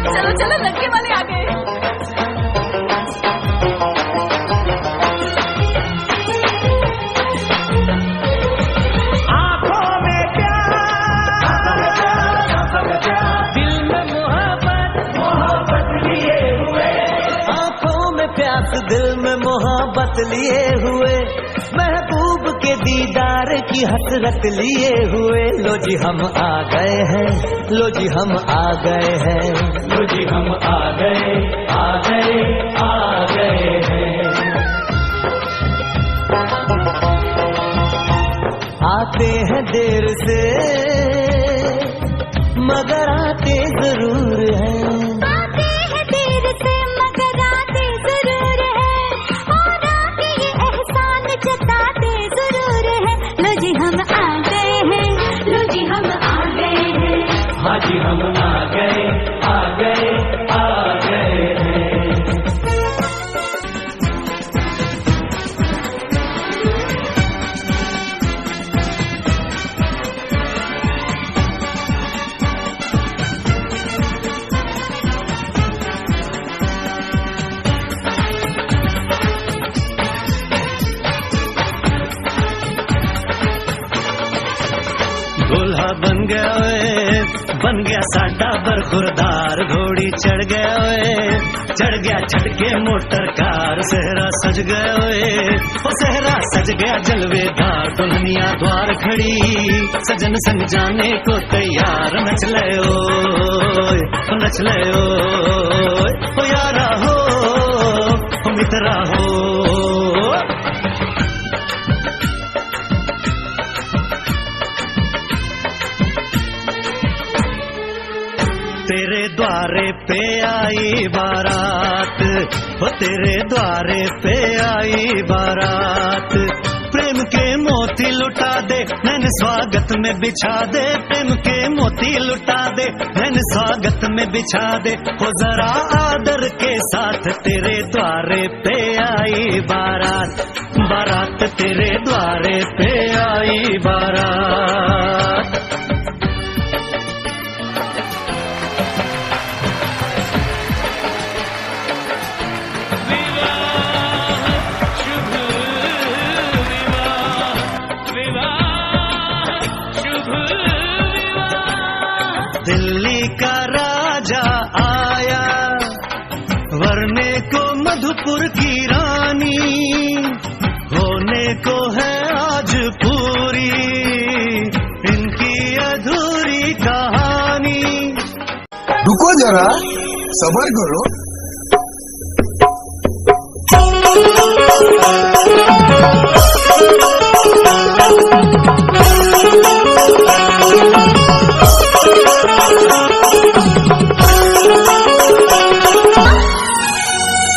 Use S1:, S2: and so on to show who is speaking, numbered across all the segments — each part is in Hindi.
S1: चलो चलो लड़के वाले आ गए।
S2: आंखों में प्यार, दिल में मोहब्बत लिए हुए, आंखों में प्यास दिल में मोहब्बत लिए हुए, महबूब के दीदार की हसरत लिए हुए। लो जी हम आ गए हैं, लो जी हम आ गए हैं, लो जी हम आ गए, आ गए, आ गए हैं। आते हैं देर से मगर आते जरूर हैं,
S3: आते हैं देर से मगर आते जरूर हैं, और आके ये एहसान जताते जरूर हैं। लो जी हम आ गए हैं, लो जी हम आ गए हैं,
S2: हाँ जी हम आ गए, आ गए, आ गए हैं। दूल्हा बन गया साडा बरखुरदार, घोड़ी चढ़ गया छटके मोटर कार, सहरा सज गया ओ सहरा सज गया जलवेदार, दुल्हनिया द्वार खड़ी सजन संग जाने को तैयार, नच ले ओ यारा हो मित्रा हो। तेरे द्वारे पे आई बारात, वो तेरे द्वारे पे आई बारात, प्रेम के मोती लुटा दे नैन स्वागत में बिछा दे, प्रेम के मोती लुटा दे नैन स्वागत में बिछा दे, हो जरा आदर के साथ तेरे द्वारे पे आई बारात, बारात तेरे द्वारे पे आई बारात। दिल्ली का राजा आया वरने को मधुपुर की रानी, होने को है आज पूरी इनकी अधूरी कहानी।
S4: रुको जरा सब्र करो।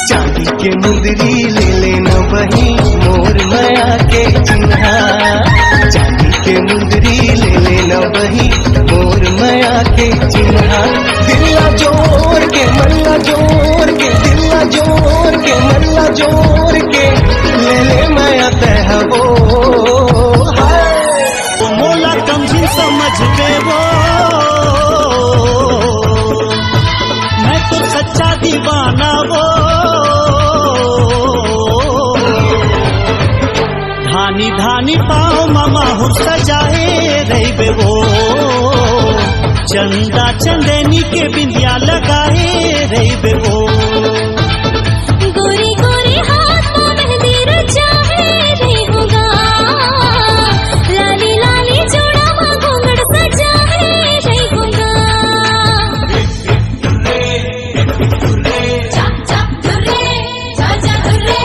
S5: चांदी के मुंदरी ले लेना वही मोर माया के चिन्हा, चांदी के मुंदरी ले लेना वही मोर माया के चिन्हा, दिल्ला जोर के मल्ला जोर के, दिल्ला जोर के मल्ला जोर के, ले ले माया तह वो मोला कमजी समझ के वो, मैं तो सच्चा दीवाना वो, धानी धानी पाओ मामा हुर सजाए रही वो, चंदा चंदनी के बिंदिया लगाए रही वो,
S3: गोरी गोरी हाथ में मेहंदी रचाए रही होगा, लाली लाली जोड़ा में घूंघट सजाए रही होगा। चप चप दुर्रे, जा जा दुर्रे,